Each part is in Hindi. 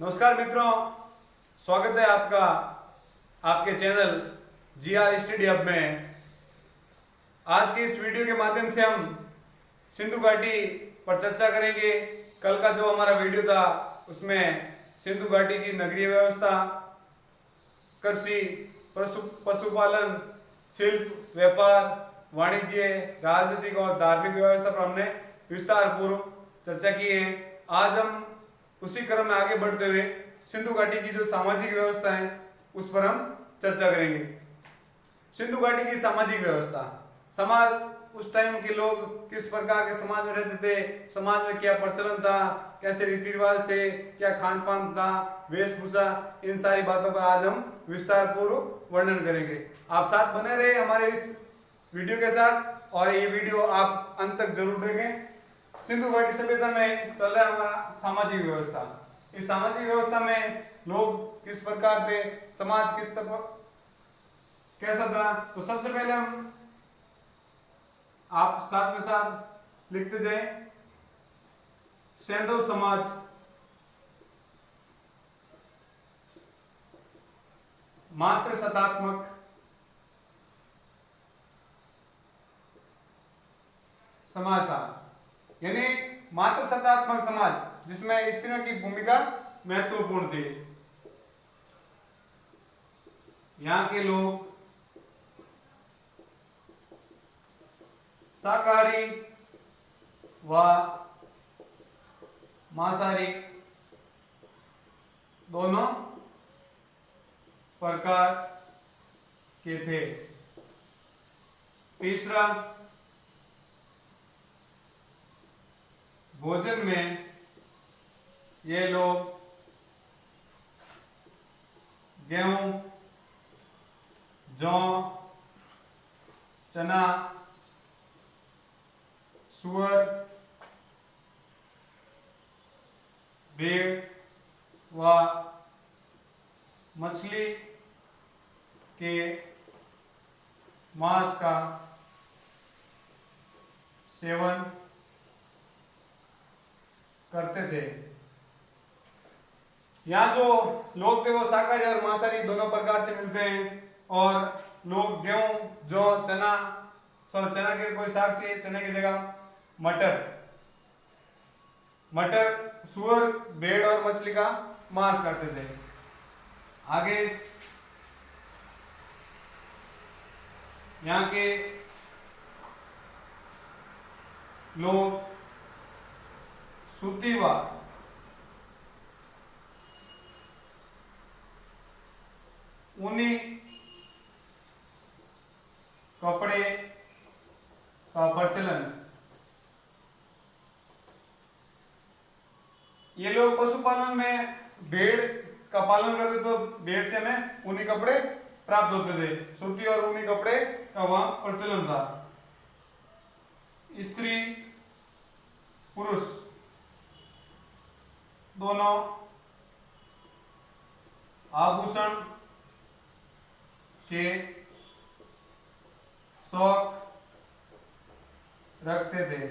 नमस्कार मित्रों, स्वागत है आपका आपके चैनल GR स्टडी हब में। आज की इस वीडियो के माध्यम से हम सिंधु घाटी पर चर्चा करेंगे। कल का जो हमारा वीडियो था उसमें सिंधु घाटी की नगरीय व्यवस्था, कृषि, पशुपालन, शिल्प, व्यापार, वाणिज्य, राजनीतिक और धार्मिक व्यवस्था पर हमने विस्तार पूर्व चर्चा की है। आज हम उसी क्रम में आगे बढ़ते हुए सिंधु घाटी की जो सामाजिक व्यवस्था है उस पर हम चर्चा करेंगे। सिंधु घाटी की सामाजिक व्यवस्था, समाज, उस टाइम के लोग किस प्रकार के समाज में रहते थे, समाज में क्या प्रचलन था, कैसे रीति रिवाज थे, क्या खान पान था, वेशभूषा, इन सारी बातों पर आज हम विस्तार पूर्व वर्णन करेंगे। आप साथ बने रहे हमारे इस वीडियो के साथ और ये वीडियो आप अंत तक जरूर देखें। सिंधु घाटी सभ्यता में चल रहा है हमारा सामाजिक व्यवस्था। इस सामाजिक व्यवस्था में लोग किस प्रकार थे, समाज किस तरह कैसा था, तो सबसे पहले हम आप साथ में साथ लिखते जाए। सैंधव समाज, मात्र सत्तात्मक समाज था, यानी मात्र सत्तात्मक समाज जिसमें स्त्रियों की भूमिका महत्वपूर्ण थी। यहाँ के लोग शाकाहारी व मांसाहारी दोनों प्रकार के थे। तीसरा, भोजन में ये लोग गेहूं, जौ, चना, सुअर, भेड़ व मछली के मांस का सेवन करते थे। यहाँ जो लोग थे वो शाकाहारी और मांसाहारी दोनों प्रकार से मिलते हैं। और लोग गेहूं, जौ, चना, चना के कोई साग से, चने की जगह मटर, सुअर, भेड़ और मछली का मांस करते थे। आगे यहाँ के लोग सूती व ऊनी कपड़े का प्रचलन, ये लोग पशुपालन में भेड़ का पालन करते तो भेड़ से हमें ऊनी कपड़े प्राप्त होते थे। सूती और ऊनी कपड़े का वहां प्रचलन था। स्त्री पुरुष दोनों आभूषण के शौक रखते थे।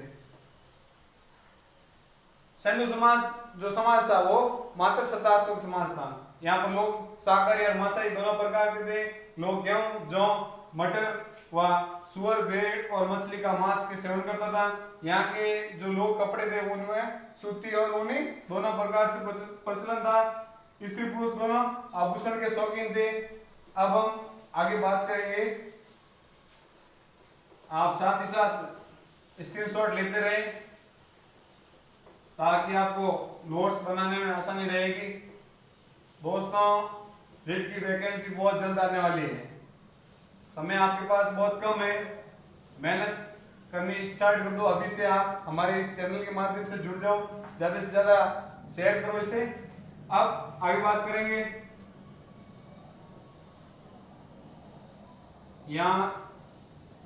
सैन्य समाज जो समाज था वो मात्र सत्तात्मक समाज था। यहाँ पर लोग शाकाहारी और मांसाहारी दोनों प्रकार के थे। लोग गेहूं, जौ, मटर व सुअर, भेड़ और मछली का मांस के सेवन करता था। यहाँ के जो लोग कपड़े थे उनमें सूती और ऊनी दोनों प्रकार से प्रचलन था। स्त्री पुरुष दोनों आभूषण के शौकीन थे। अब हम आगे बात करेंगे। आप साथ ही साथ स्क्रीनशॉट लेते रहे ताकि आपको नोट्स बनाने में आसानी रहेगी। दोस्तों, रीट की वैकेंसी बहुत जल्द आने वाली है। समय आपके पास बहुत कम है, मेहनत करनी स्टार्ट कर दो अभी से। आप हमारे इस चैनल के माध्यम से जुड़ जाओ, ज्यादा से ज्यादा शेयर करो इसे। अब आगे बात करेंगे। यहाँ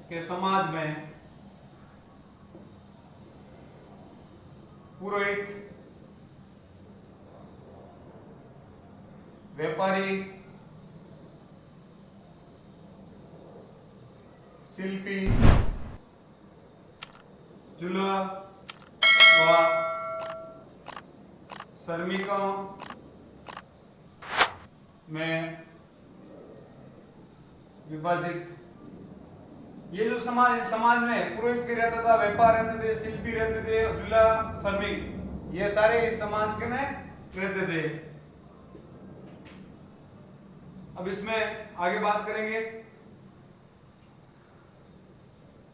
के समाज में पुरोहित, व्यापारी, शिल्पी, चूल्हा व श्रमिकों में विभाजित। ये जो समाज में पुरोहित भी रहता था, व्यापार रहते थे, शिल्पी रहते थे, जुला, श्रमिक, ये सारे इस समाज के में रहते थे। अब इसमें आगे बात करेंगे।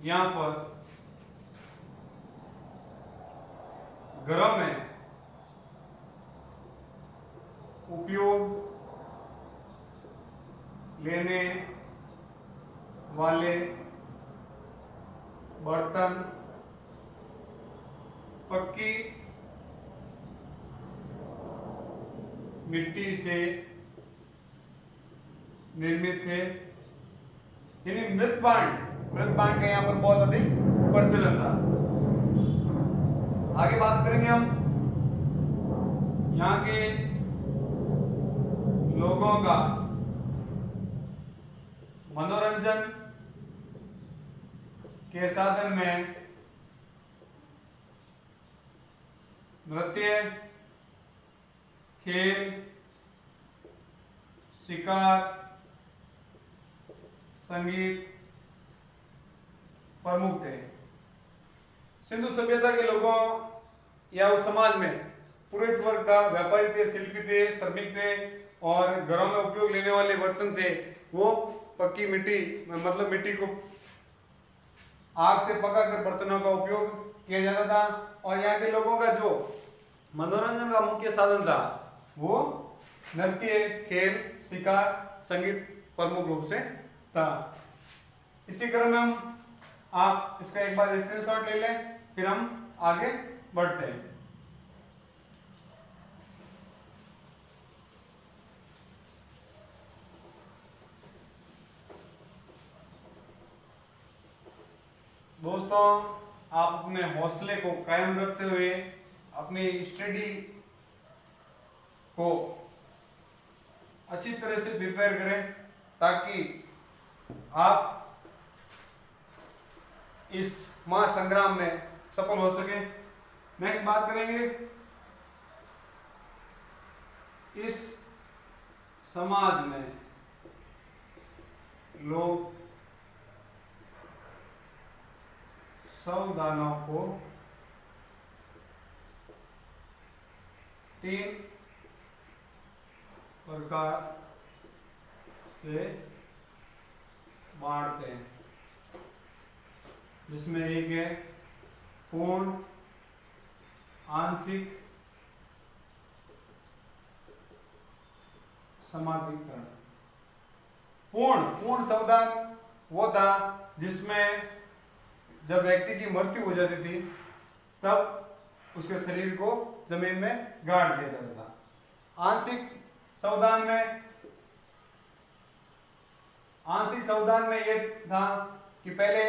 यहां पर घरों में उपयोग लेने वाले बर्तन पक्की मिट्टी से निर्मित थे, यानी मृतभांड का यहां पर बहुत अधिक प्रचलन था। आगे बात करेंगे हम यहां के लोगों का मनोरंजन के साधन में नृत्य, खेल, शिकार, संगीत प्रमुख थे। सिंधु सभ्यता के लोगों या उस समाज में पुरोहित वर्ग था, व्यापारी थे, शिल्पी थे, श्रमिक थे और घरों में उपयोग लेने वाले बर्तन थे वो पक्की मिट्टी, मतलब मिट्टी को आग से पकाकर बर्तनों का उपयोग किया जाता था। और यहाँ के लोगों का जो मनोरंजन का मुख्य साधन था वो नृत्य, खेल, शिकार, संगीत प्रमुख रूप से था। इसी क्रम में हम आप इसका एक बार स्क्रीनशॉट ले लें, फिर हम आगे बढ़ते हैं। दोस्तों, आप अपने हौसले को कायम रखते हुए अपनी स्टडी को अच्छी तरह से प्रिपेयर करें ताकि आप इस महासंग्राम में सफल हो सके। नेक्स्ट बात करेंगे, इस समाज में लोग संविधानों को 3 प्रकार से बांटते हैं, जिसमें एक है पूर्ण, आंशिक, समाधिकरण। पूर्ण संविधान वो था जिसमें जब व्यक्ति की मृत्यु हो जाती थी तब उसके शरीर को जमीन में गाड़ दिया जाता था। आंशिक संविधान में ये था कि पहले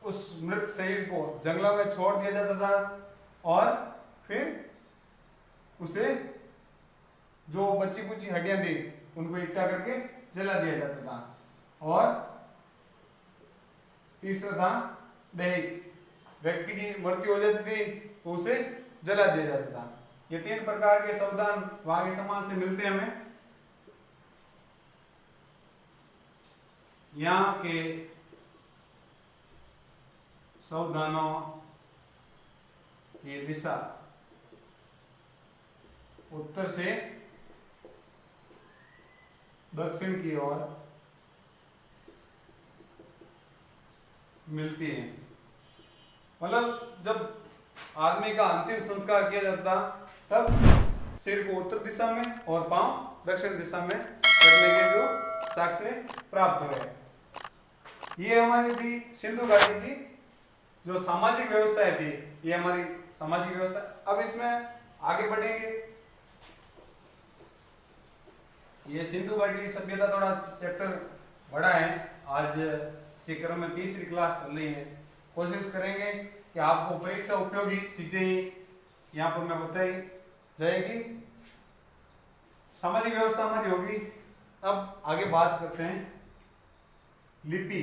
उस मृत शरीर को जंगलों में छोड़ दिया जाता था और फिर उसे जो बची कुची हड्डियां थी उनको इकट्ठा करके जला दिया जाता था। और तीसरा था दैहिक, व्यक्ति की मृत्यु हो जाती थी तो उसे जला दिया जाता था। ये 3 प्रकार के संविधान वहां के समाज से मिलते हैं हमें। यहाँ के संविधानों की दिशा उत्तर से दक्षिण की ओर मिलती है। मतलब जब आदमी का अंतिम संस्कार किया जाता तब सिर को उत्तर दिशा में और पांव दक्षिण दिशा में करने के जो साक्ष्य प्राप्त हुए। ये हमारी थी सिंधु घाटी की जो सामाजिक व्यवस्था थी, ये हमारी सामाजिक व्यवस्था। अब इसमें आगे बढ़ेंगे। ये सिंधु घाटी सभ्यता थोड़ा चैप्टर बड़ा है, आज इसी क्रम में तीसरी क्लास चल रही है। कोशिश करेंगे कि आपको परीक्षा उपयोगी चीजें ही यहाँ पर मैं बताई जाएगी। सामाजिक व्यवस्था हमारी होगी। अब आगे बात करते हैं लिपि।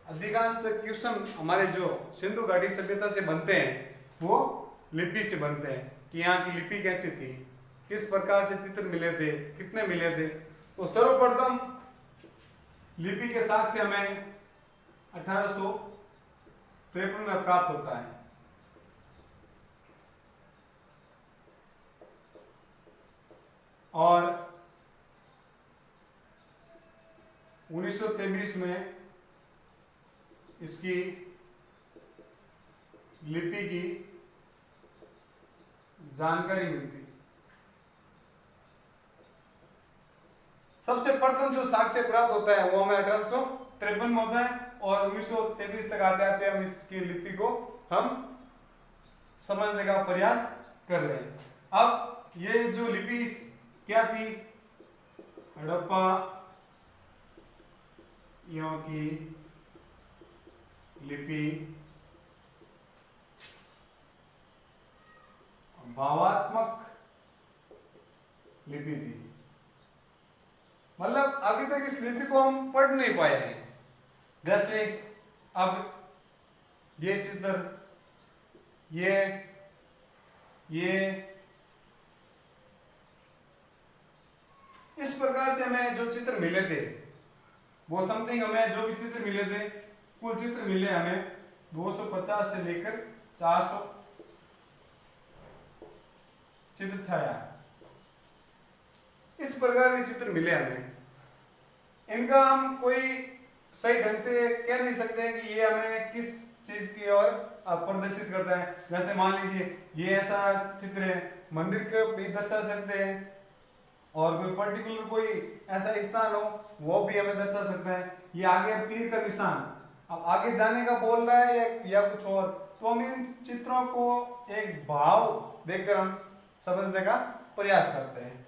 अधिकांश क्वेश्चन हमारे जो सिंधु घाटी सभ्यता से बनते हैं वो लिपि से बनते हैं कि यहाँ की लिपि कैसी थी, किस प्रकार से चित्र मिले थे, कितने मिले थे। तो सर्वप्रथम लिपि के साक्ष्य हमें 1853 में प्राप्त होता है। और 1923 में इसकी लिपि की जानकारी मिलती। सबसे प्रथम जो साक्ष्य प्राप्त होता है वो हमें 1853 में होता है और 1923 तक आते आते हम इसकी लिपि को हम समझने का प्रयास कर रहे हैं। अब ये जो लिपि क्या थी, हड़प्पा की लिपि भावात्मक लिपि थी। मतलब अभी तक इस लिपि को हम पढ़ नहीं पाए हैं। जैसे अब ये चित्र, ये इस प्रकार से हमें जो चित्र मिले थे वो समथिंग, हमें जो भी चित्र मिले थे, कुल चित्र मिले हमें 250 से लेकर 400 चित्र छाया, इस प्रकार के चित्र मिले हमें। इनका हम कोई सही ढंग से कह नहीं सकते हैं कि ये हमें किस चीज की ओर प्रदर्शित करता है। जैसे मान लीजिए ये ऐसा चित्र है, मंदिर को भी दर्शा सकते हैं, और कोई पर्टिकुलर कोई ऐसा स्थान हो वो भी हमें दर्शा सकता है। ये आगे तीर का निशान, अब आगे जाने का बोल रहा है या कुछ और, तो हम इन चित्रों को एक भाव देकर हम समझने का प्रयास करते हैं।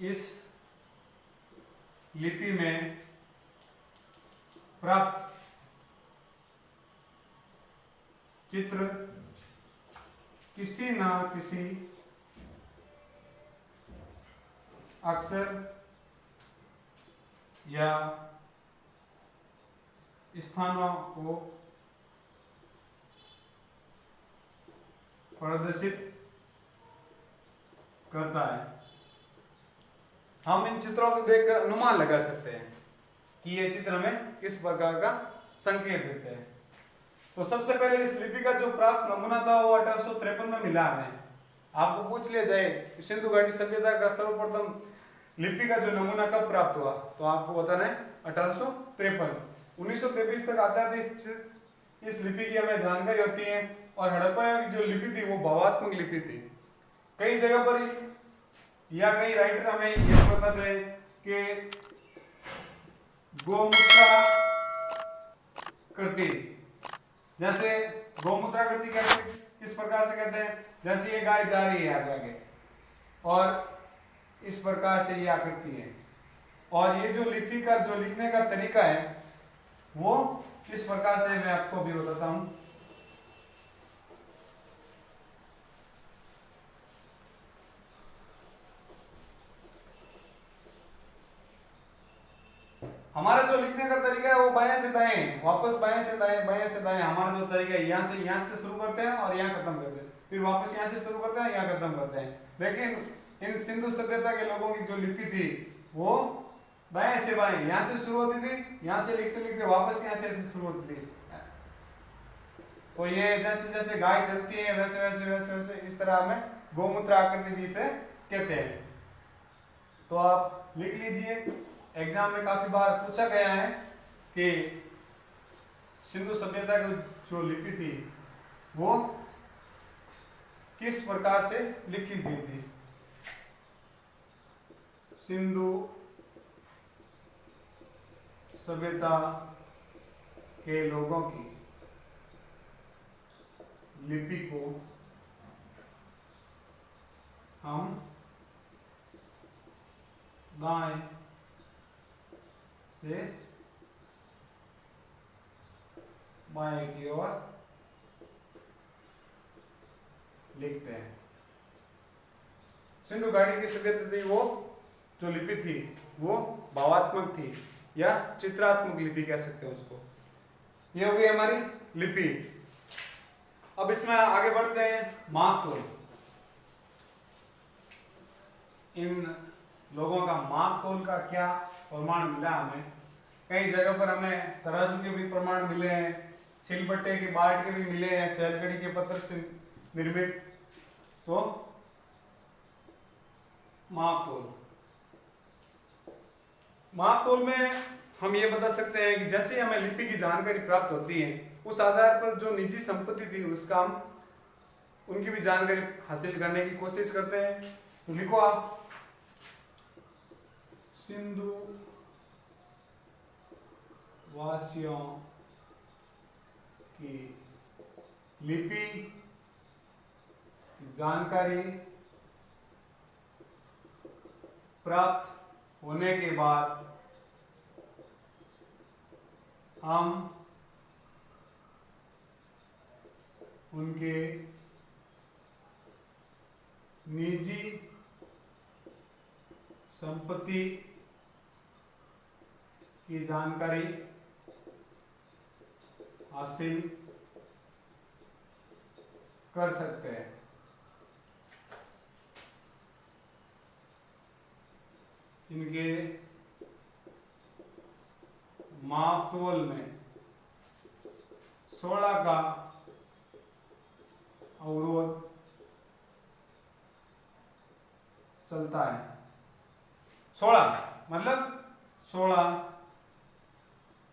इस लिपि में प्राप्त चित्र किसी ना किसी अक्षर या स्थानों को प्रदर्शित करता है। हम इन चित्रों को देखकर अनुमान लगा सकते हैं कि ये चित्र हमें किस प्रकार का संकेत देते हैं। तो सबसे पहले इस लिपि का जो प्राप्त नमूना था वो 1853 में मिला हमें। आपको पूछ लिया जाए सिंधु घाटी सभ्यता का सर्वप्रथम लिपि का जो नमूना कब प्राप्त हुआ, तो आपको बताना है 1853। 1923 तक आता है इस लिपि की हमें जानकारी होती है। और हड़प्पा की जो लिपि थी वो भावात्मक लिपि थी। कई जगह पर या कई राइटर हमें यह बताते हैं कि गोमुद्रा कृति, जैसे गोमुद्रा कृति कैसे किस प्रकार से कहते हैं, जैसे ये गाय जा रही है आगे आगे और इस प्रकार से ये आकृति है, और ये जो लिपि का जो लिखने का तरीका है वो किस प्रकार से मैं आपको अभी बताता हूं। हमारा जो लिखने का तरीका है वो बाएं से दाएं, वापस बाएं से दाएं, बाएं से दाएं। हमारा जो तरीका है यहाँ से शुरू करते हैं और यहाँ खत्म करते हैं, फिर वापस यहाँ से शुरू करते हैं, यहाँ खत्म करते हैं। लेकिन इन सिंधु सभ्यता के लोगों की जो लिपि थी वो दाएं से बाएं, यहाँ से शुरू होती थी, यहाँ से लिखते लिखते वापस यहाँ से शुरू होती थी। तो ये जैसे जैसे गाय चलती है वैसे वैसे वैसे वैसे इस तरह हमें गोमूत्र आकृति भी से कहते हैं। तो आप लिख लीजिए, एग्जाम में काफी बार पूछा गया है कि सिंधु सभ्यता की जो लिपि थी वो किस प्रकार से लिखी गई थी। सिंधु सभ्यता के लोगों की लिपि को हम दाएं से बाएं की ओर लिखते हैं। सिंधु घाटी की सभ्यता थी वो जो लिपि थी वो भावात्मक थी या चित्रात्मक लिपि कह सकते हैं उसको। ये हो गई हमारी लिपि। अब इसमें आगे बढ़ते हैं। महाकोल। इन लोगों का माप तोल का क्या प्रमाण मिला हमें। कई जगह पर हमें तराजू के भी प्रमाण मिले हैं, सिलबट्टे के बाट के भी मिले हैं, सैलकड़ी के पत्थर से निर्मित। तो माप तोल में हम ये बता सकते हैं कि जैसे हमें लिपि की जानकारी प्राप्त होती है, उस आधार पर जो निजी संपत्ति थी उसका हम उनकी भी जानकारी हासिल करने की कोशिश करते हैं। तो लिखो आप, सिंधु वासियों की लिपि जानकारी प्राप्त होने के बाद हम उनके निजी संपत्ति की जानकारी हासिल कर सकते हैं। इनके मापतोल में 16 का अवरोध चलता है। 16 मतलब 16,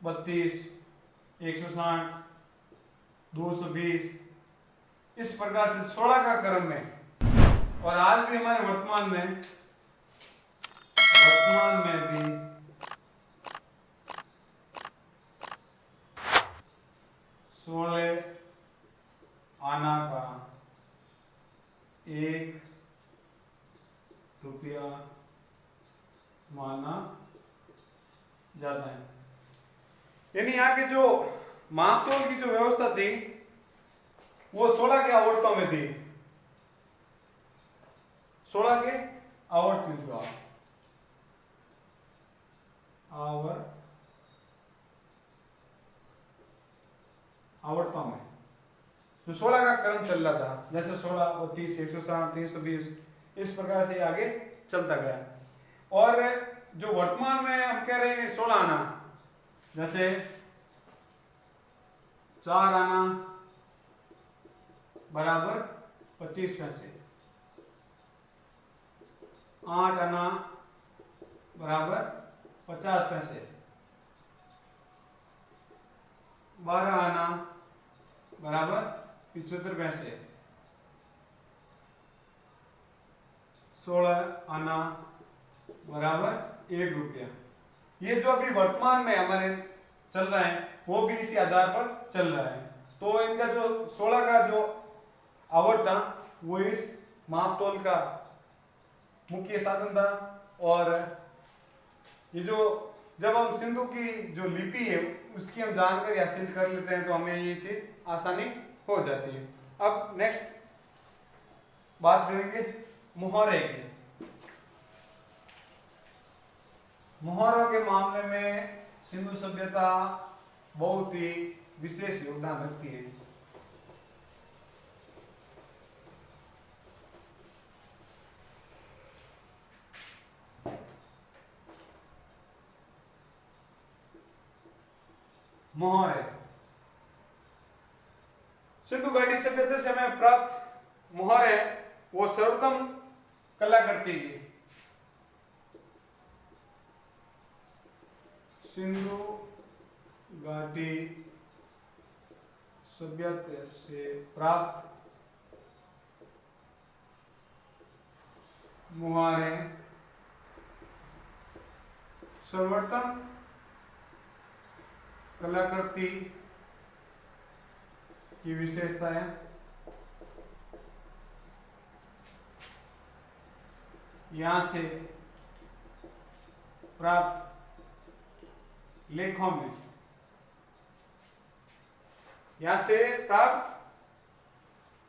32, 160, 220 इस प्रकार से 16 का क्रम में। और आज भी हमारे वर्तमान में भी 16 आना का 1 रुपया माना जाता है। यानी यहाँ के जो मापतोल की जो व्यवस्था थी वो 16 के आवर्तों में थी, 16 के आवर्तों में जो 16 का क्रम चल रहा था, जैसे 16, 32, 160, 320 इस प्रकार से आगे चलता गया। और जो वर्तमान में हम कह रहे हैं 16 आना, जैसे 4 आना बराबर 25 पैसे, 8 आना बराबर 50 पैसे, 12 आना बराबर 75 पैसे, 16 आना बराबर 1 रुपया। ये जो अभी वर्तमान में हमारे चल रहा है वो भी इसी आधार पर चल रहा है। तो इनका जो 16 का जो आवर्त था वो इस मापतोल का मुख्य साधन था। और ये जो जब हम सिंधु की जो लिपि है उसकी हम जानकारी हासिल कर लेते हैं तो हमें ये चीज आसानी हो जाती है। अब नेक्स्ट बात करेंगे मुहावरे की। मुहावरों के मामले में सिंधु सभ्यता बहुत ही विशेष योगदान रखती है। मुहावरे सिंधु घाटी सभ्यता से हमें प्राप्त मुहावरे वो सर्वोत्तम कलाकृति है। सिंधु घाटी सभ्यता से प्राप्त मुहावरे सर्वोत्तम कलाकृति की विशेषता है। यहां से प्राप्त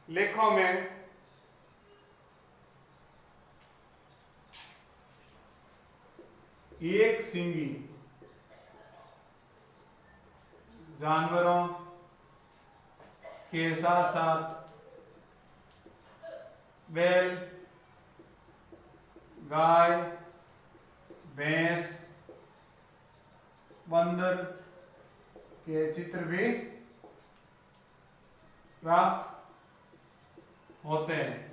लेखों में एक सींगी जानवरों के साथ साथ बैल, गाय, भैंस, बंदर के चित्र भी प्राप्त होते हैं।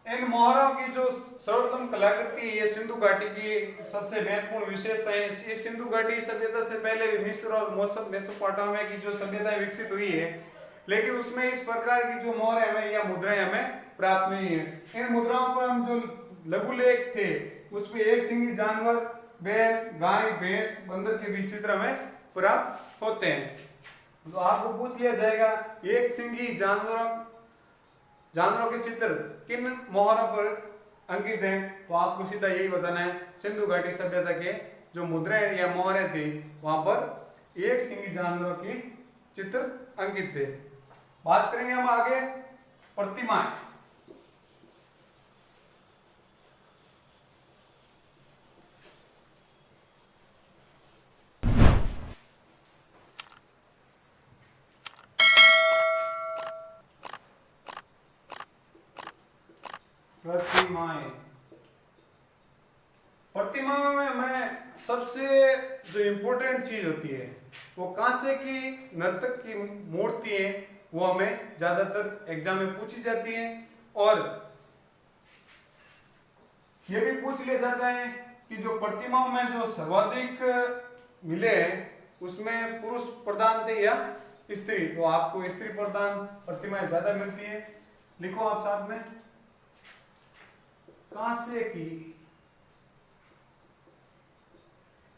इन मोहरों की जो सर्वोत्तम कलाकृति है, ये सिंधु घाटी की सबसे महत्वपूर्ण विशेषता है। ये सिंधु घाटी सभ्यता से पहले भी मिस्र और मेसोपोटामिया की जो सभ्यताएं विकसित हुई है, लेकिन उसमें इस प्रकार की जो मोहर हमें या मुद्राएं हमें प्राप्त नहीं है। इन मुद्राओं पर हम जो लघुलेख थे उसपे एक सिंगी जानवर, बैल, गाय, भैंस, बंदर के भी चित्र हमें प्राप्त होते हैं। तो आपको पूछ लिया जाएगा एक सिंगी जानवरों के चित्र किन मोहरों पर अंकित हैं, तो आपको सीधा यही बताना है सिंधु घाटी सभ्यता के जो मुद्राएं या मोहरें थी वहां पर एक सिंगी जानवरों की चित्र अंकित थे। बात करेंगे हम आगे प्रतिमाएं। प्रतिमाओं में हमें सबसे जो इंपॉर्टेंट चीज होती है वो कांसे की नर्तक की मूर्ति है, वो हमें ज्यादातर एग्जाम में पूछी जाती है। और ये भी पूछ लिया जाता है कि जो प्रतिमाओं में जो सर्वाधिक मिले हैं उसमें पुरुष प्रधान थे या स्त्री, तो आपको स्त्री प्रधान प्रतिमाएं ज्यादा मिलती है। लिखो आप साथ में, कांसे की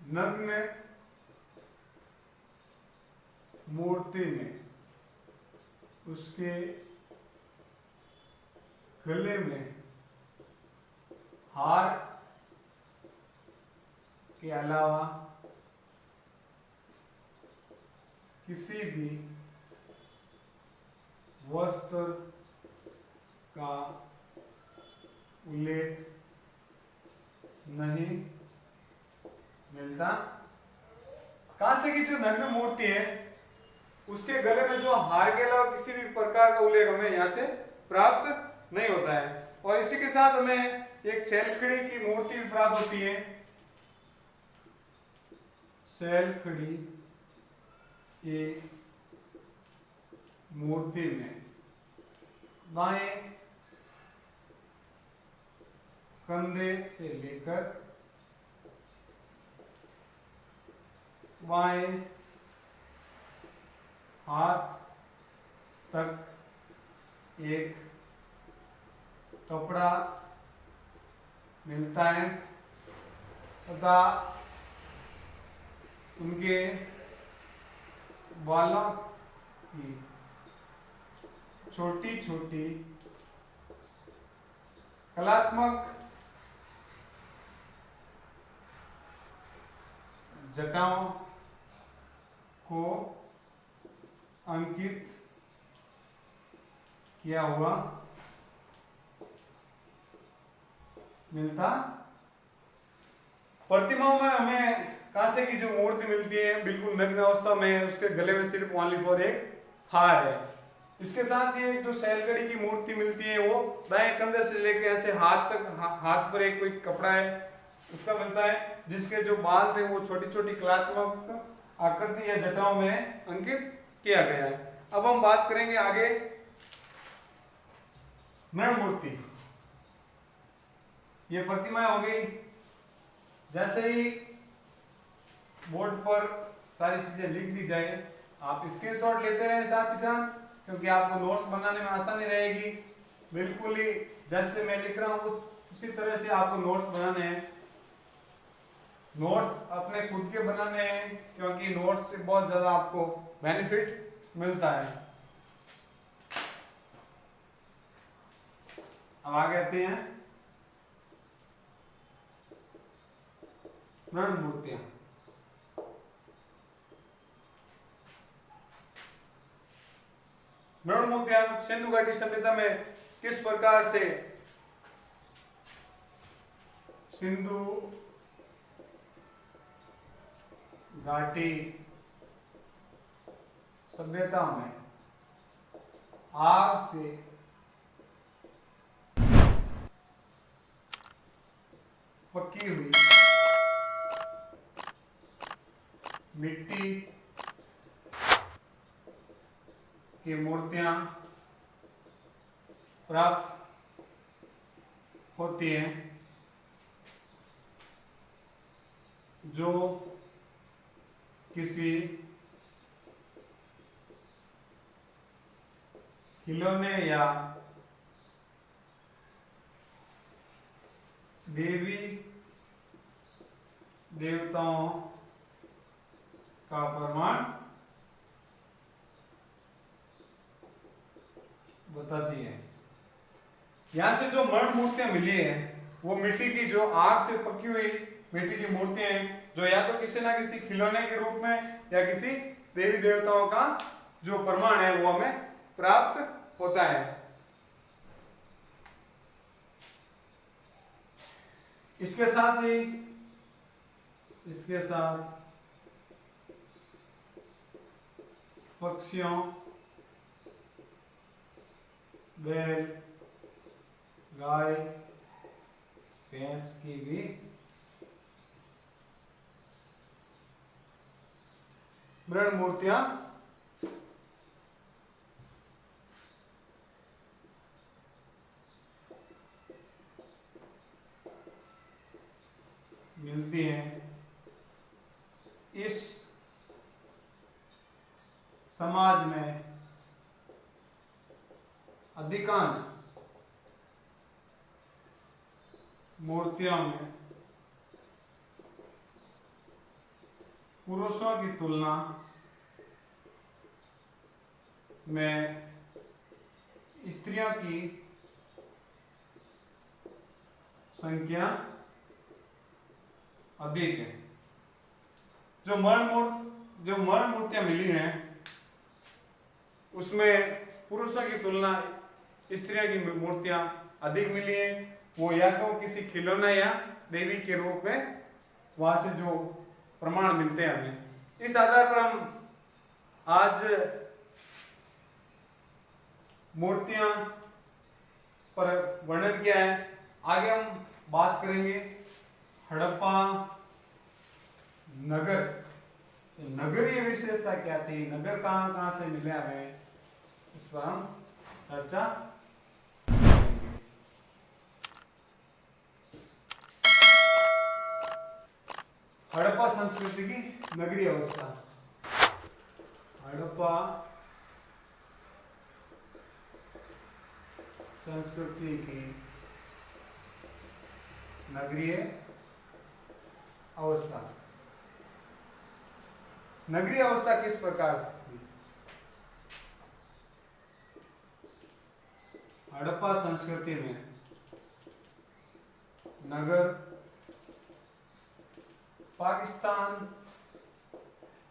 नग्न मूर्ति में उसके गले में हार के अलावा किसी भी वस्त्र का उल्लेख नहीं मिलता। कांसे की जो नग्न मूर्ति है उसके गले में जो हार के अलावा किसी भी प्रकार का उल्लेख हमें यहां से प्राप्त नहीं होता है। और इसी के साथ हमें एक शैलखड़ी की मूर्ति भी प्राप्त होती है। शैलखड़ी की मूर्ति में दाएं कंधे से लेकर बाएं हाथ तक एक कपड़ा मिलता है तथा उनके बालों की छोटी छोटी कलात्मक जटाओं को अंकित किया हुआ मिलता। प्रतिमाओं में हमें कांसे की जो मूर्ति मिलती है बिल्कुल नग्न अवस्था में, उसके गले में सिर्फ ओनली फॉर एक हार है। इसके साथ ही एक जो शैलखड़ी की मूर्ति मिलती है वो दाएं कंधे से लेकर ऐसे हाथ तक, हाथ पर एक कोई कपड़ा है उसका मिलता है, जिसके जो बाल थे वो छोटी छोटी कलात्मक आकृति या जटाओं में अंकित किया गया है। अब हम बात करेंगे आगे मृण मूर्ति। ये प्रतिमाएं हो गई। जैसे ही बोर्ड पर सारी चीजें लिख दी जाए आप स्क्रीनशॉट लेते रहें साथ ही साथ, क्योंकि आपको नोट्स बनाने में आसानी रहेगी। बिल्कुल ही जैसे मैं लिख रहा हूं उसी तरह से आपको नोट्स बनाने हैं। नोट्स अपने खुद के बनाने हैं, क्योंकि नोट्स से बहुत ज्यादा आपको बेनिफिट मिलता है। अब आगे आते हैं मृण मूर्तियां। मृण मूर्तियां सिंधु घाटी सभ्यता में किस प्रकार से सिंधु घाटी सभ्यता में आग से पकी हुई मिट्टी की मूर्तियां प्राप्त होती हैं जो किसी खिलौने या देवी देवताओं का प्रमाण बताती है। यहां से जो मरण मूर्तियां मिली है वो मिट्टी की, जो आग से पकी हुई मिट्टी की मूर्तियां हैं, जो या तो किसी ना किसी खिलौने के रूप में या किसी देवी देवताओं का जो प्रमाण है वो हमें प्राप्त होता है। इसके साथ ही पक्षियों, बैल, गाय, भैंस की भी मृण मूर्तियां मिलती हैं। इस समाज में अधिकांश मूर्तियों में पुरुषों की तुलना में स्त्रियों की संख्या अधिक है। जो मरण मूर्तियां मिली हैं उसमें पुरुषों की तुलना स्त्रियों की मूर्तियां अधिक मिली हैं। वो या तो किसी खिलौना या देवी के रूप में वहां से जो प्रमाण मिलते हैं हमें, इस आधार पर हम आज मूर्तियां पर वर्णन किया है। आगे हम बात करेंगे हड़प्पा नगर, नगरीय विशेषता क्या थी, नगर कहां कहां से मिले हमें, इस पर हम चर्चा करेंगे। हड़प्पा संस्कृति की नगरीय अवस्था। हड़प्पा संस्कृति की नगरीय अवस्था। नगरीय अवस्था किस प्रकार थी? हड़प्पा संस्कृति में नगर पाकिस्तान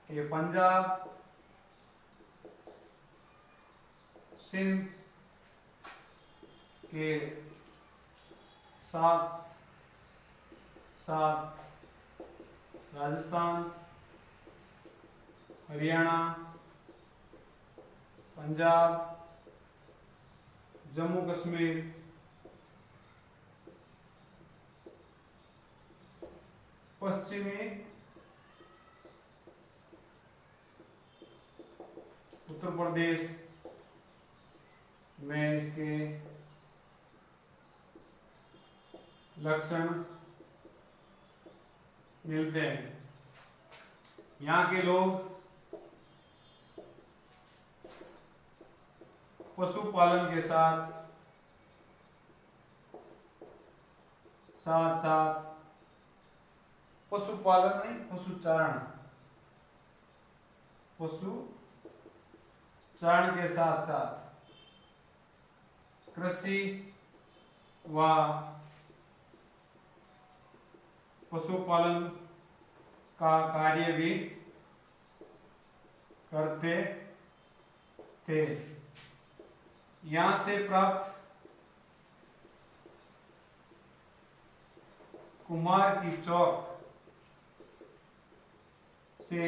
के पंजाब, सिंध के साथ साथ राजस्थान, हरियाणा, पंजाब, जम्मू कश्मीर, पश्चिमी उत्तर प्रदेश में इसके लक्षण मिलते हैं। यहाँ के लोग पशुपालन के साथ साथ पशुपालन नहीं, पशुचारण के साथ साथ कृषि व पशुपालन का कार्य भी करते थे। यहां से प्राप्त कुम्हार की चौक से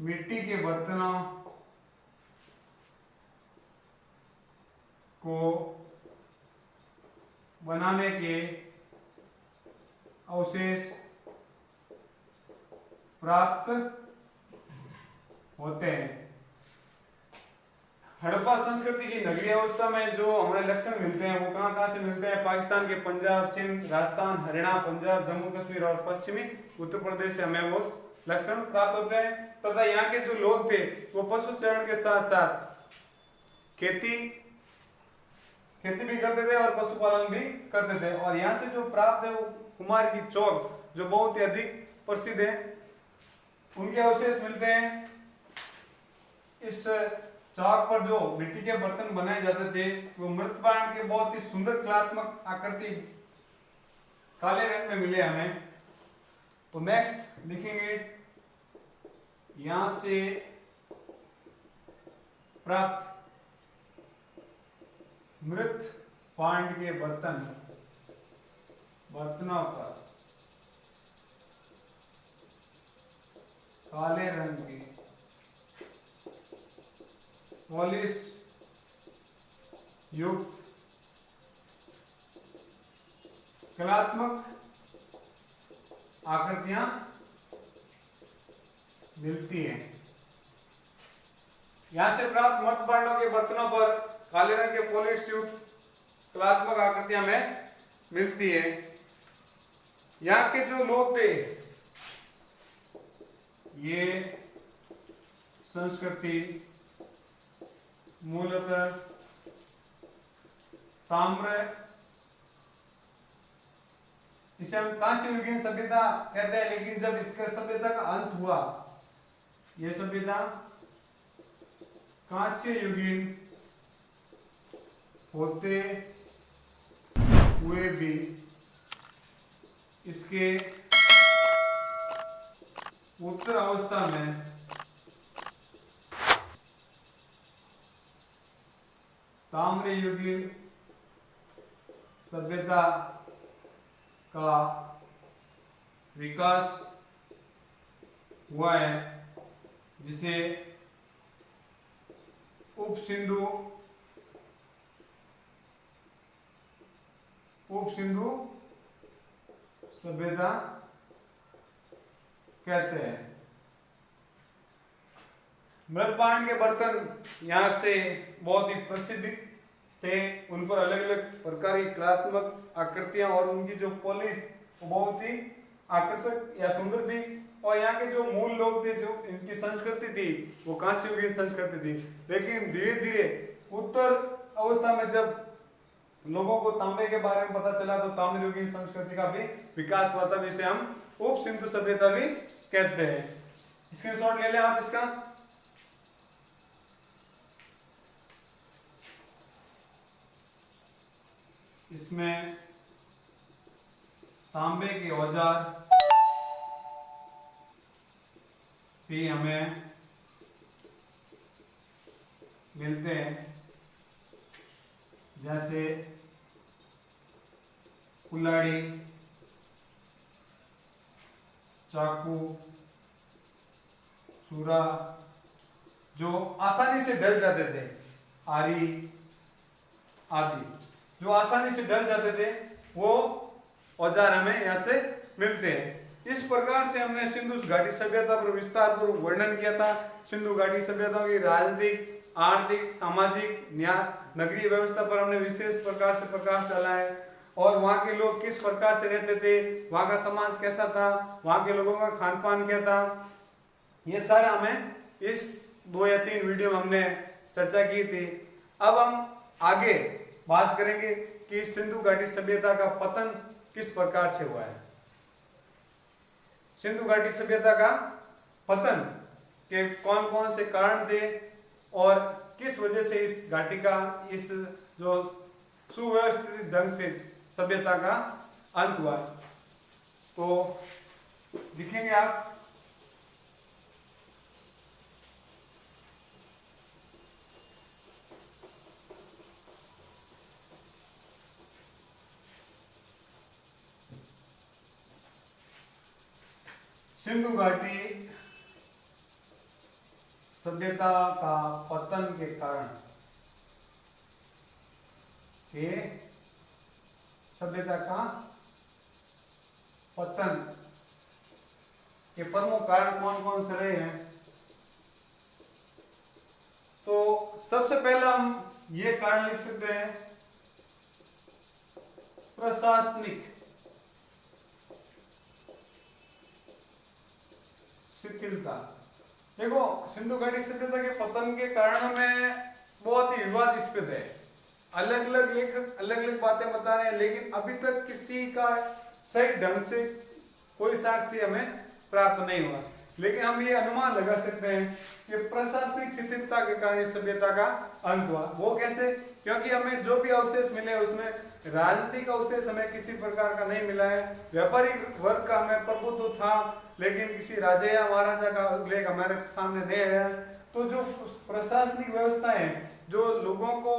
मिट्टी के बर्तनों को बनाने के अवशेष प्राप्त होते हैं। हड़प्पा संस्कृति की नगरीय अवस्था में जो हमें लक्षण मिलते हैं वो कहाँ से मिलते हैं? पाकिस्तान के पंजाब, सिंध, राजस्थान, हरियाणा, पंजाब, जम्मू कश्मीर और पश्चिमी उत्तर प्रदेश से हमें वो लक्षण प्राप्त होते हैं। तथा यहाँ के जो लोग थे वो पशु चरण के साथ साथ खेती भी करते थे और पशुपालन भी करते थे। और यहाँ से जो प्राप्त है वो कुम्हार की चौक जो बहुत ही अधिक प्रसिद्ध है, उनके अवशेष मिलते हैं। इस चौक पर जो मिट्टी के बर्तन बनाए जाते थे वो मृतपाण के बहुत ही सुंदर कलात्मक आकृति काले रंग में मिले हमें। तो नेक्स्ट लिखेंगे, यहां से प्राप्त मृत पांड के बर्तनों पर काले रंग की पॉलिश युक्त कलात्मक आकृतियां मिलती हैं। यहां से प्राप्त मृत पांडवों के बर्तनों पर काले रंग के पॉलिश युक्त कलात्मक आकृतियां में मिलती है। यहाँ के जो लोग थे ये संस्कृति मूलतः ताम्र, इसे हम कांस्य युगीन सभ्यता कहते हैं, लेकिन जब इसका सभ्यता का अंत हुआ, यह सभ्यता कांस्य युगीन होते हुए भी इसके उत्तर अवस्था में ताम्र युगीन सभ्यता का विकास हुआ है, जिसे उप सिंधु सभ्यता कहते हैं। मृतपाण के बर्तन यहाँ से बहुत ही प्रसिद्ध थे, उन पर अलग अलग प्रकार की कलात्मक आकृतियां और उनकी जो पॉलिश बहुत ही आकर्षक या सुंदर थी। और यहाँ के जो मूल लोग थे, जो इनकी संस्कृति थी वो कांस्य युगीन संस्कृति थी। लेकिन धीरे धीरे उत्तर अवस्था में जब लोगों को तांबे के बारे में पता चला तो ताम्र युगीन संस्कृति का भी विकास हुआ, तब इसे हम उप सिंधु सभ्यता भी कहते हैं। स्क्रीनशॉट ले लें आप इसका। इसमें तांबे के औजार भी हमें मिलते हैं, जैसे कुल्हाड़ी, चाकू, छुरा, जो आसानी से ढल जाते थे, आरी आदि जो आसानी से ढल जाते थे, वो औजार हमें यहाँ से मिलते हैं। इस प्रकार से हमने सिंधु घाटी सभ्यता पर विस्तार पूर्वक वर्णन किया था। सिंधु घाटी सभ्यता की राजनीतिक, आर्थिक, सामाजिक, न्याय, नगरीय व्यवस्था पर हमने विशेष प्रकार से प्रकाश डाला है, और वहाँ के लोग किस प्रकार से रहते थे, वहाँ का समाज कैसा था, वहाँ के लोगों का खान पान क्या था, ये सारा हमें इस 2 या 3 वीडियो में हमने चर्चा की थी। अब हम आगे बात करेंगे कि सिंधु घाटी सभ्यता का पतन किस प्रकार से हुआ है। सिंधु घाटी सभ्यता का पतन के कौन कौन से कारण थे और किस वजह से इस घाटी का, इस जो सुव्यवस्थित ढंग से सभ्यता का अंत हुआ। तो लिखेंगे आप, सिंधु घाटी सभ्यता का पतन के कारण, के सभ्यता का पतन के प्रमुख कारण कौन कौन से रहे हैं? तो सबसे पहला हम ये कारण लिख सकते हैं प्रशासनिक शिथिलता। देखो, सिंधु घाटी सभ्यता के पतन के कारणों में बहुत ही विवादास्पद है। अलग अलग लेखक अलग अलग बातें बता रहे हैं, लेकिन अभी तक किसी का सही ढंग से कोई साक्ष्य हमें प्राप्त नहीं हुआ। लेकिन हम ये अनुमान लगा सकते हैं कि प्रशासनिक शिथिलता के कारण सभ्यता का अंत हुआ। वो कैसे? क्योंकि हमें जो भी अवशेष मिले उसमें राजनीतिक अवशेष हमें किसी प्रकार का नहीं मिला है। व्यापारिक वर्ग का हमें प्रभुत्व था, लेकिन किसी राजा या महाराजा का उल्लेख हमारे सामने नहीं आया। तो जो प्रशासनिक व्यवस्था है जो लोगों को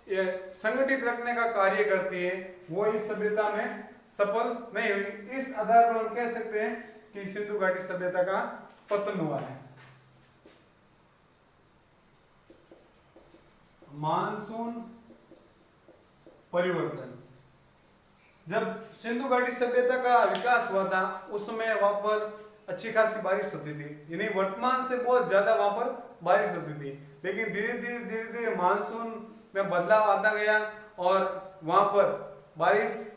संगठित रखने का कार्य करती है, वो इस सभ्यता में सफल नहीं हुई। इस आधार पर हम कह सकते हैं कि सिंधु घाटी सभ्यता का पतन हुआ है। मानसून परिवर्तन। जब सिंधु घाटी सभ्यता का विकास हुआ था उस समय वहां पर अच्छी खासी बारिश होती थी, यानी वर्तमान से बहुत ज्यादा वहां पर बारिश होती थी। लेकिन धीरे धीरे मानसून में बदलाव आता गया और वहां पर बारिश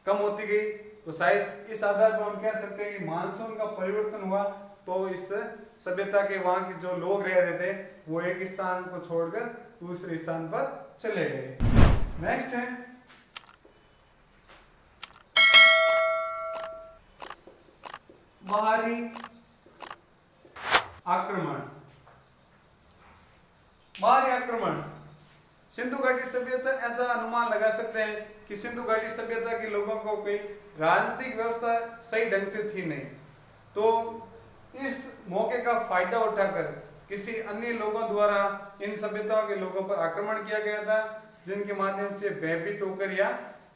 कम होती गई। तो शायद इस आधार पर हम कह सकते हैं कि मानसून का परिवर्तन हुआ। तो इस सभ्यता के वहां के जो लोग रह रहे थे वो एक स्थान को छोड़कर दूसरे स्थान पर चले गए। नेक्स्ट है बाहरी आक्रमण। बाहरी आक्रमण सिंधु घाटी सभ्यता, ऐसा अनुमान लगा सकते हैं कि सिंधु घाटी सभ्यता के लोगों को कोई राजनीतिक व्यवस्था सही ढंग से थी नहीं। तो इस मौके का फायदा उठाकर किसी अन्य लोगों द्वारा इन सभ्यताओं के लोगों पर आक्रमण किया गया था, जिनके माध्यम से भयभीत होकर या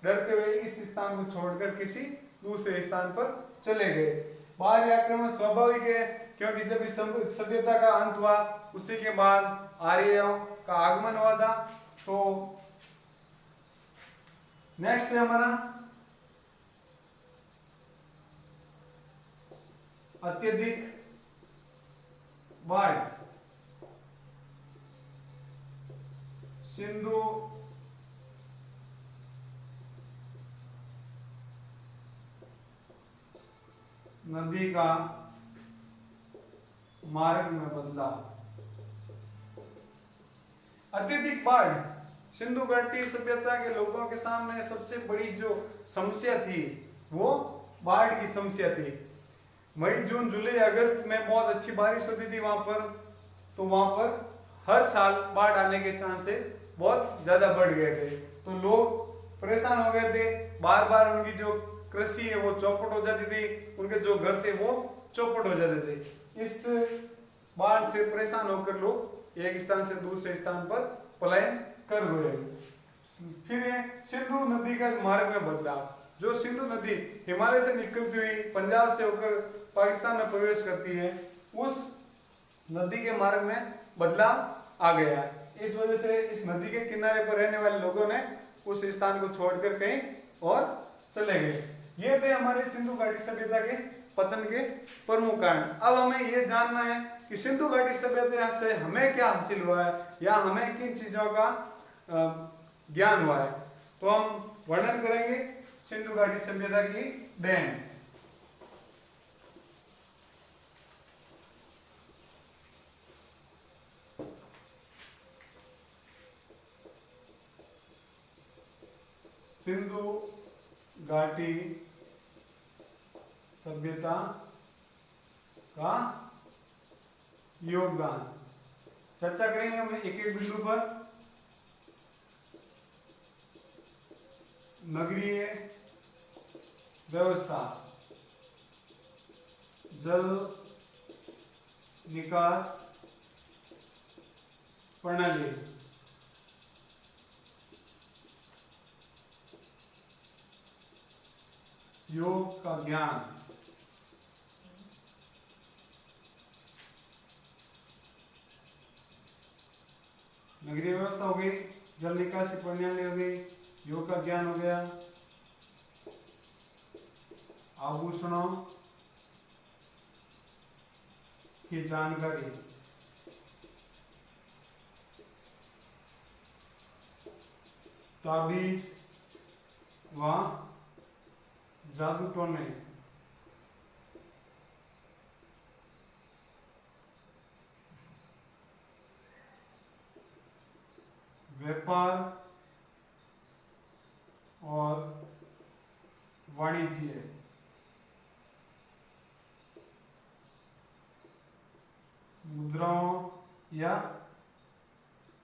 डरते हुए इस स्थान को छोड़कर किसी दूसरे स्थान पर चले गए। बाहरी आक्रमण स्वाभाविक है, क्योंकि जब इस सभ्यता का अंत हुआ उसी के बाद आर्यों का आगमन हुआ था। तो नेक्स्ट है हमारा अत्यधिक बाढ़। सिंधु नदी का मार्ग में बदलाव। अत्यधिक बाढ़ सिंधु घाटी सभ्यता के लोगों के सामने सबसे बड़ी जो समस्या थी वो बाढ़ की समस्या थी। मई जून जुलाई अगस्त में बहुत अच्छी बारिश होती थी वहां पर, तो वहां पर हर साल बाढ़ आने के चांसेस बहुत ज्यादा बढ़ गए थे। तो लोग परेशान हो गए थे, बार बार उनकी जो कृषि है वो चौपट हो जाती थी, उनके जो घर थे वो चौपट हो जाते थे। इस बाढ़ से परेशान होकर लोग एक स्थान से दूसरे स्थान पर पलायन कर गए। फिर सिंधु नदी का मार्ग में बदलाव। जो सिंधु नदी हिमालय से निकलती हुई पंजाब से होकर पाकिस्तान में प्रवेश करती है, उस नदी के मार्ग में बदलाव आ गया। इस वजह से इस नदी के किनारे पर रहने वाले लोगों ने उस स्थान को छोड़कर कहीं और चले गए। ये थे हमारे सिंधु घाटी सभ्यता के पतन के प्रमुख कारण। अब हमें ये जानना है कि सिंधु घाटी सभ्यता से हमें क्या हासिल हुआ है या हमें किन चीजों का ज्ञान हुआ है। तो हम वर्णन करेंगे सिंधु घाटी सभ्यता की देन। सिंधु घाटी सभ्यता का योगदान चर्चा करेंगे हम एक एक बिंदु पर। नगरीय व्यवस्था, जल निकास प्रणाली, योग का ज्ञान, नगरीय व्यवस्था हो गई, जल निकासी प्रणाली हो गई, योग का ज्ञान हो गया, आभूषणों की जानकारी ताबीज व जादू टोने व्यापार और वाणिज्य मुद्राओं या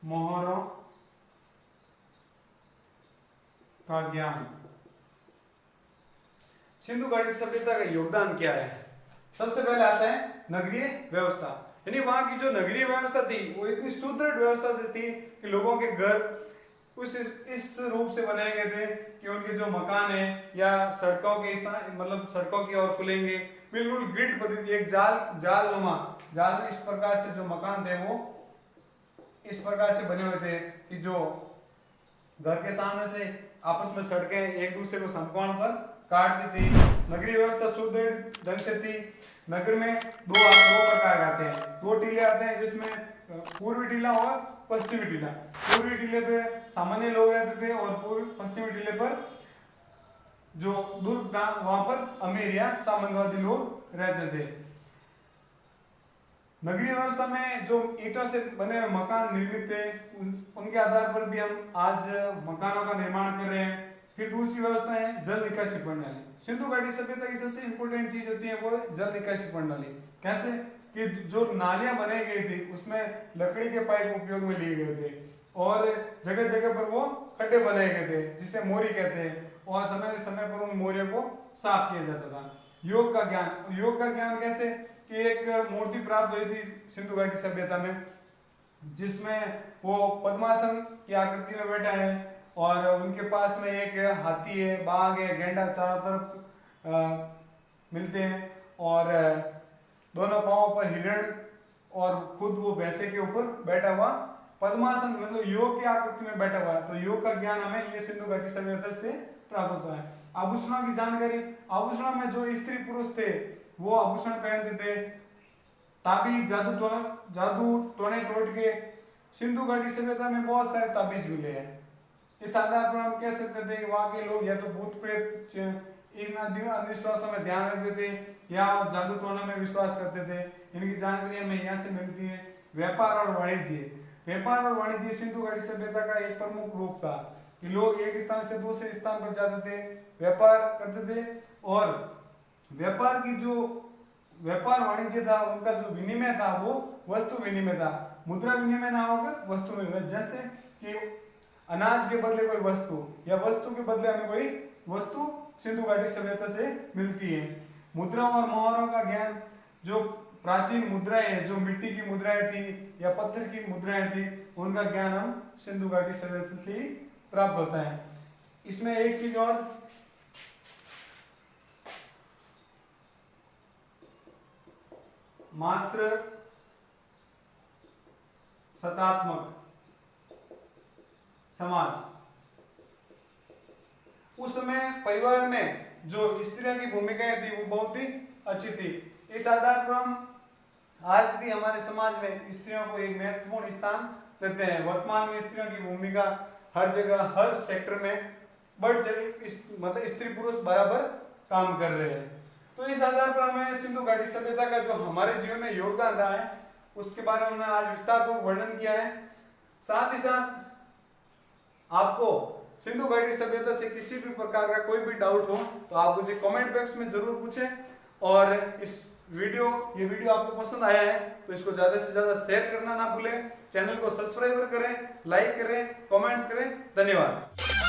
मोहरों का ज्ञान। सिंधु घाटी सभ्यता का योगदान क्या है? सबसे पहले आता है नगरीय व्यवस्था, यानी वहां की जो नगरीय व्यवस्था थी वो इतनी सुदृढ़ व्यवस्था से थी कि लोगों के घर उस इस रूप से बनाए गए थे कि उनके जो मकान है या सड़कों के मतलब सड़कों की ओर खुलेंगे, बिल्कुल ग्रिड पद्धति, एक जाल में इस प्रकार से जो मकान थे वो इस प्रकार से बने हुए थे कि जो घर के सामने से आपस में सड़कें एक दूसरे को समकोण पर काटती थी। नगरीय व्यवस्था सुदृढ़ ढंग से थी। नगर में दो प्रकार आते हैं, दो टीले आते हैं जिसमें पूर्वी टीला और पश्चिमी टीला। पूर्वी टीले पे सामान्य लोग रहते थे और पश्चिमी टीले पर जो दुर्ग था वहां पर अमीर या सामंतवादी लोग रहते थे। नगरीय व्यवस्था में जो ईंटों से बने हुए मकान निर्मित थे उनके आधार पर भी हम आज मकानों का निर्माण कर रहे हैं। फिर दूसरी व्यवस्था है जल निकासी प्रणाली। सिंधु घाटी सभ्यता की सबसे इंपॉर्टेंट चीज होती है वो जल निकासी प्रणाली। कैसे कि जो नालियां बनाई गई थी उसमें लकड़ी के पाइप उपयोग में लिए गए थे और जगह जगह पर वो खड्डे बनाए गए थे जिसे मोरी कहते हैं और समय समय पर उन मोरियों को साफ किया जाता था। योग का ज्ञान कैसे कि एक मूर्ति प्राप्त हुई थी सिंधु घाटी सभ्यता में जिसमें वो पद्मासन की आकृति में बैठा है और उनके पास में एक हाथी है, बाघ है, गेंडा चारों तरफ मिलते हैं और दोनों पांवों पर हिरण और खुद वो भैंसे के ऊपर बैठा हुआ पद्मासन मतलब योग की आकृति में बैठा हुआ है। तो योग का ज्ञान हमें ये सिंधु घाटी सभ्यता से प्राप्त होता है। आभूषणों की जानकारी, आभूषणों में जो स्त्री पुरुष थे वो आभूषण पहनते थे। ताबीज जादू टोने टोटके, सिंधु घाटी सभ्यता में बहुत सारे ताबीज मिले हैं। इस आधार पर हम कह सकते थे कि वहां के लोग या तो भूत प्रेत इन अंधविश्वासों में ध्यान रखते थे या जादू टोने में विश्वास करते थे। इनकी जानकारी हमें यहाँ से मिलती है। व्यापार और वाणिज्य सिंधु घाटी सभ्यता का एक प्रमुख रूप था कि लोग एक स्थान से दूसरे स्थान पर जाते थे, व्यापार करते थे और व्यापार वाणिज्य था उनका जो विनिमय था वो वस्तु विनिमय था, मुद्रा विनिमय ना होकर वस्तु विनिमय। जैसे कि अनाज के बदले कोई वस्तु या वस्तु के बदले हमें कोई वस्तु सिंधु घाटी सभ्यता से मिलती है। मुद्रा और मोहरों का ज्ञान, जो प्राचीन मुद्राएं जो मिट्टी की मुद्राएं थी या पत्थर की मुद्राएं थी उनका ज्ञान हम सिंधु घाटी सभ्यता से ही प्राप्त होता है। इसमें एक चीज और, मात्र सत्तात्मक समाज, उस समय परिवार में जो स्त्रियों की भूमिकाएं थी वो बहुत ही अच्छी थी। इस आधार पर हम आज भी हमारे समाज में स्त्रियों को एक महत्वपूर्ण स्थान देते हैं। वर्तमान में स्त्रियों की भूमिका हर जगह हर सेक्टर में बढ़ चली, मतलब स्त्री पुरुष बराबर काम कर रहे हैं। तो इस आधार पर हमें सिंधु घाटी सभ्यता का जो हमारे जीवन में योगदान रहा है उसके बारे में हमने आज विस्तारपूर्वक वर्णन किया है। साथ ही साथ आपको सिंधु घाटी सभ्यता से किसी भी प्रकार का कोई भी डाउट हो तो आप मुझे कमेंट बॉक्स में जरूर पूछें। और ये वीडियो आपको पसंद आया है तो इसको ज्यादा से ज्यादा शेयर करना ना भूलें। चैनल को सब्सक्राइब करें, लाइक करें, कमेंट्स करें। धन्यवाद।